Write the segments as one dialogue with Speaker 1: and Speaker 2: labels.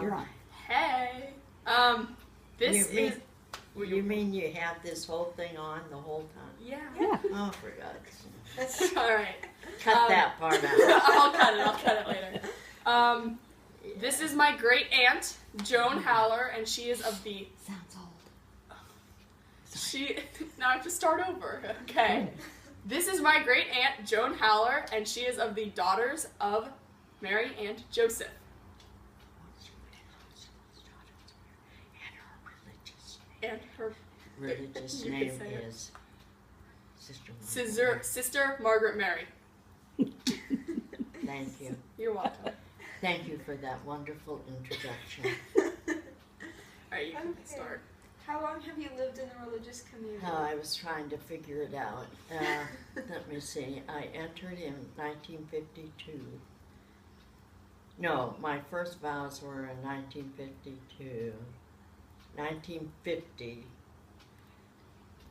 Speaker 1: you're on.
Speaker 2: Hey. This
Speaker 3: You mean-
Speaker 2: is.
Speaker 3: You mean you have this whole thing on the whole time?
Speaker 2: Yeah.
Speaker 1: Yeah.
Speaker 3: Oh, for God's sake.
Speaker 2: All right.
Speaker 3: Cut that part out.
Speaker 2: I'll cut it later. This is my great aunt, Joan Haller, and she is of the.
Speaker 1: Sounds old.
Speaker 2: She. Now I have to start over. Okay. This is my great aunt, Joan Haller, and she is of the daughters of Mary and Joseph. And her
Speaker 3: Religious
Speaker 2: You
Speaker 3: name
Speaker 2: could say it.
Speaker 3: is Sister.
Speaker 2: sister Margaret Mary.
Speaker 3: Thank you.
Speaker 2: You're welcome.
Speaker 3: Thank you for that wonderful introduction.
Speaker 2: Alright, you can
Speaker 4: Okay.
Speaker 2: start.
Speaker 4: How long have you lived in the religious community?
Speaker 3: Oh, I was trying to figure it out. Let me see. I entered in 1952. No, my first vows were in 1952. 1950.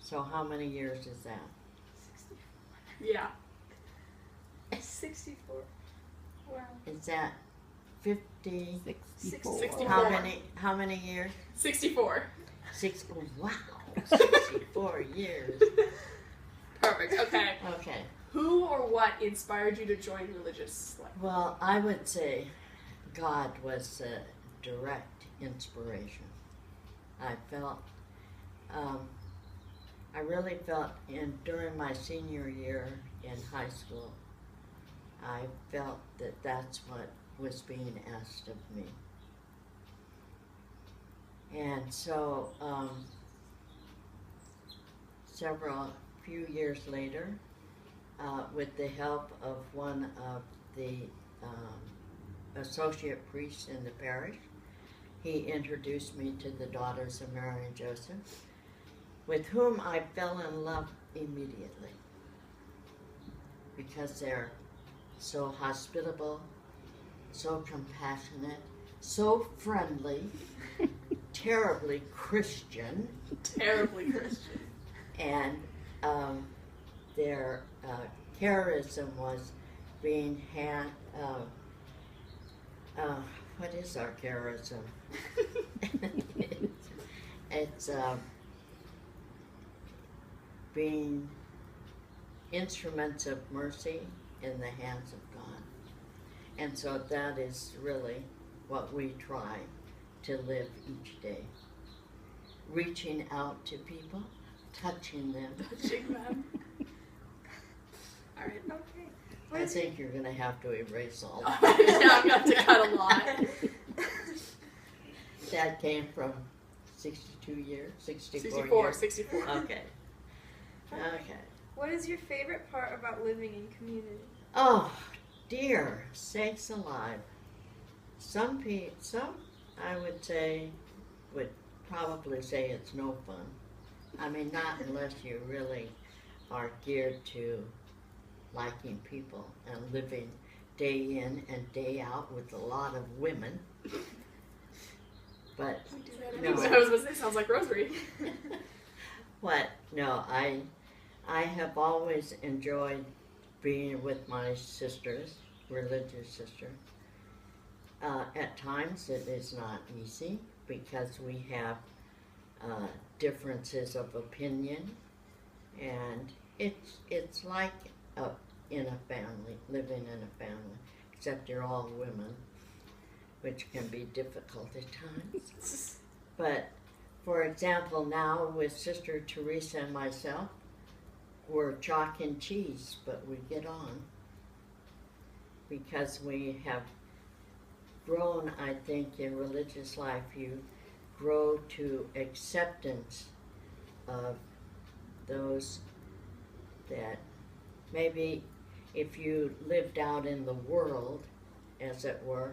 Speaker 3: So how many years is that?
Speaker 2: Yeah.
Speaker 4: 64. Wow.
Speaker 3: Is that 50?
Speaker 1: 64.
Speaker 2: 64.
Speaker 3: How many years?
Speaker 2: 64.
Speaker 3: Oh, wow. 64 years.
Speaker 2: Perfect. Okay.
Speaker 3: Okay.
Speaker 2: Who or what inspired you to join religious life?
Speaker 3: Well, I would say God was a direct inspiration. I felt, I really felt during my senior year in high school, I felt that that's what was being asked of me. And so, few years later, with the help of one of the associate priests in the parish, he introduced me to the Daughters of Mary and Joseph, with whom I fell in love immediately, because they're so hospitable, so compassionate, so friendly, terribly Christian,
Speaker 2: Terribly Christian.
Speaker 3: and their charism was being what is our charism? It's being instruments of mercy in the hands of God. And so that is really what we try to live each day. Reaching out to people, touching them.
Speaker 2: Touching them. Alright.
Speaker 4: Okay.
Speaker 3: I think you're going to have to erase all
Speaker 2: Yeah,
Speaker 3: that.
Speaker 2: I'm going to cut a lot.
Speaker 3: That came from 62 years, 64
Speaker 2: 64.
Speaker 3: years.
Speaker 2: 64.
Speaker 3: Okay. Okay.
Speaker 4: What is your favorite part about living in community?
Speaker 3: Oh, dear sakes alive. Some I would say, would probably say it's no fun. I mean, not unless you really are geared to liking people and living day in and day out with a lot of women. But
Speaker 2: I was going to say, sounds like Rosary.
Speaker 3: what? No, I have always enjoyed being with my sisters, religious sisters. At times it is not easy because we have differences of opinion, and it's like in a family, living in a family, except you're all women, which can be difficult at times. But for example, now with Sister Teresa and myself, we're chalk and cheese, but we get on because we have grown, I think, in religious life. You grow to acceptance of those that maybe if you lived out in the world, as it were,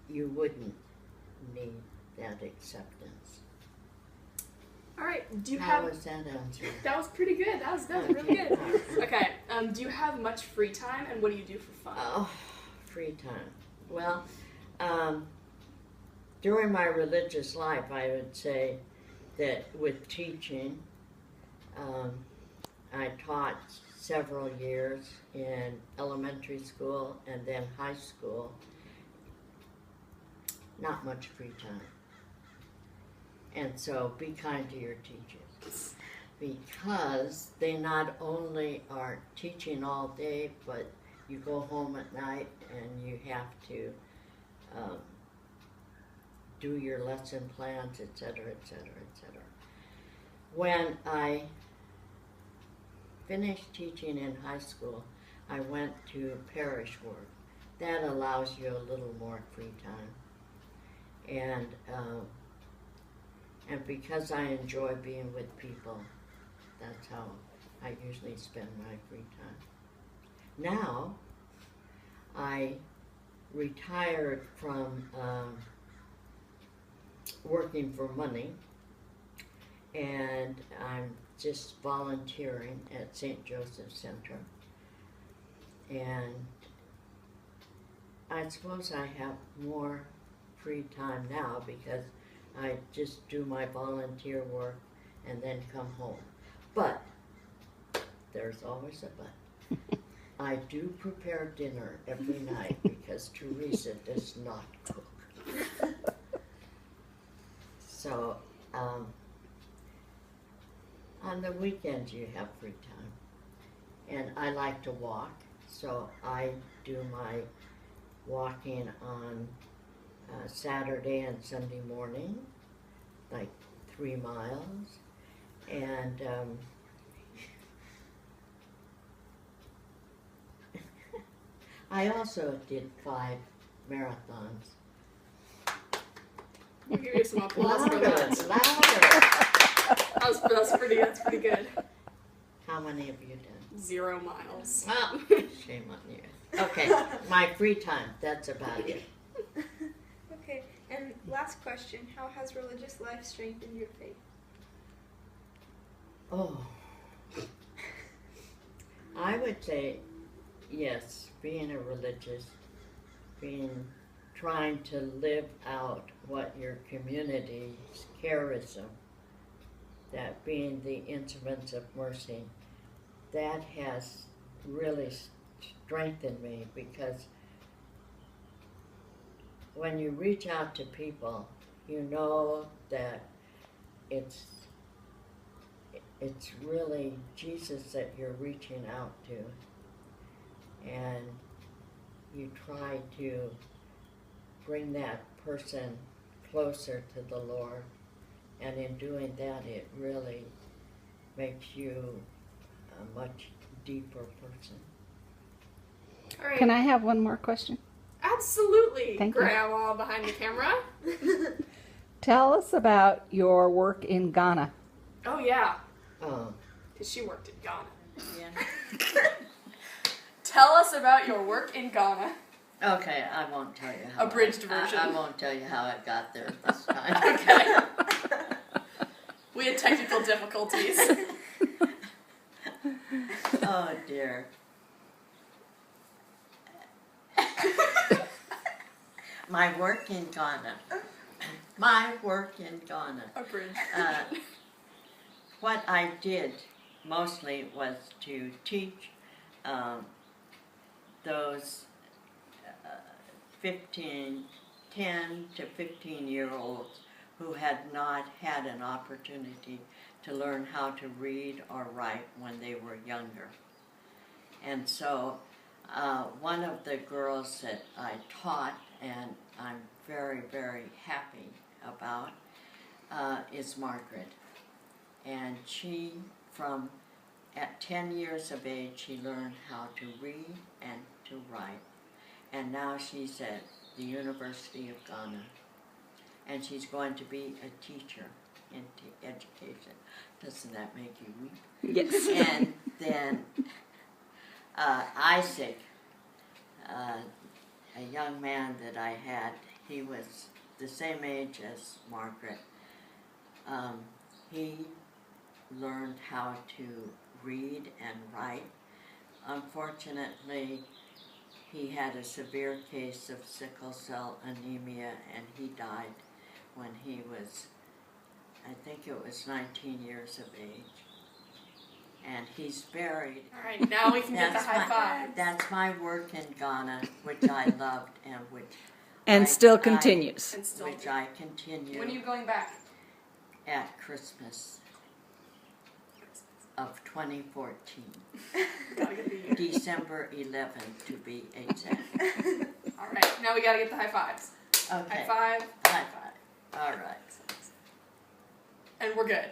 Speaker 3: you wouldn't need that acceptance.
Speaker 2: Alright, do you
Speaker 3: How
Speaker 2: have...
Speaker 3: was that answer?
Speaker 2: That was pretty good. That was really good. Okay, do you have much free time, and what do you do for fun?
Speaker 3: Oh, free time. Well, during my religious life, I would say that with teaching, I taught several years in elementary school and then high school. not much free time. And so be kind to your teachers, because they not only are teaching all day, but you go home at night and you have to do your lesson plans, etc., etc., etc. When I finished teaching in high school, I went to parish work. That allows you a little more free time. And because I enjoy being with people, that's how I usually spend my free time. Now, I retired from working for money, and I'm just volunteering at St. Joseph Center. And I suppose I have more free time now because I just do my volunteer work and then come home. But there's always a but. I do prepare dinner every night because Teresa does not cook. So, on the weekends you have free time. And I like to walk, so I do my walking on Saturday and Sunday morning, like 3 miles. And I also did 5 marathons.
Speaker 2: We'll give you some applause for
Speaker 3: Louder,
Speaker 2: that.
Speaker 3: louder.
Speaker 2: That's pretty good.
Speaker 3: How many have you done?
Speaker 2: 0 miles.
Speaker 3: Well, shame on you. Okay, my free time, that's about it.
Speaker 4: Okay, and last question. How has religious life strengthened your faith?
Speaker 3: Oh, I would say yes, being a religious, trying to live out what your community's charism, that being the instruments of mercy, that has really strengthened me, because when you reach out to people, you know that it's really Jesus that you're reaching out to, and you try to bring that person closer to the Lord, and in doing that it really makes you a much deeper person.
Speaker 2: All right.
Speaker 1: Can I have one more question?
Speaker 2: Absolutely.
Speaker 1: Thank you.
Speaker 2: Grandma behind the camera.
Speaker 1: Tell us about your work in Ghana.
Speaker 2: Oh, yeah.
Speaker 3: Oh,
Speaker 2: Because she worked in Ghana.
Speaker 3: yeah.
Speaker 2: Tell us about your work in Ghana.
Speaker 3: Okay, I won't tell you how.
Speaker 2: Abridged version.
Speaker 3: I won't tell you how I got there this time.
Speaker 2: Okay. We had technical difficulties.
Speaker 3: Oh dear. My work in Ghana. My work in Ghana.
Speaker 2: Abridged version.
Speaker 3: What I did mostly was to teach those 10 to 15-year-olds who had not had an opportunity to learn how to read or write when they were younger. And so one of the girls that I taught, and I'm very, very happy about, is Margaret. And she, at 10 years of age, she learned how to read and to write. And now she's at the University of Ghana. And she's going to be a teacher in education. Doesn't that make you weep?
Speaker 1: Yes.
Speaker 3: And then Isaac, a young man that I had, he was the same age as Margaret. He learned how to read and write. Unfortunately, he had a severe case of sickle cell anemia, and he died when he was, I think it was 19 years of age. And he's buried.
Speaker 2: All right, now we can get the high five.
Speaker 3: That's my work in Ghana, which I loved and which
Speaker 1: And
Speaker 3: I-
Speaker 1: still
Speaker 3: I-
Speaker 1: continues.
Speaker 2: And still.
Speaker 3: which I continue
Speaker 2: When are you going back?
Speaker 3: at Christmas of 2014.
Speaker 2: Gotta get the year.
Speaker 3: December 11th to be exact.
Speaker 2: All right, now we gotta get the high fives.
Speaker 3: Okay.
Speaker 2: High five.
Speaker 3: High five. All right.
Speaker 2: And we're good.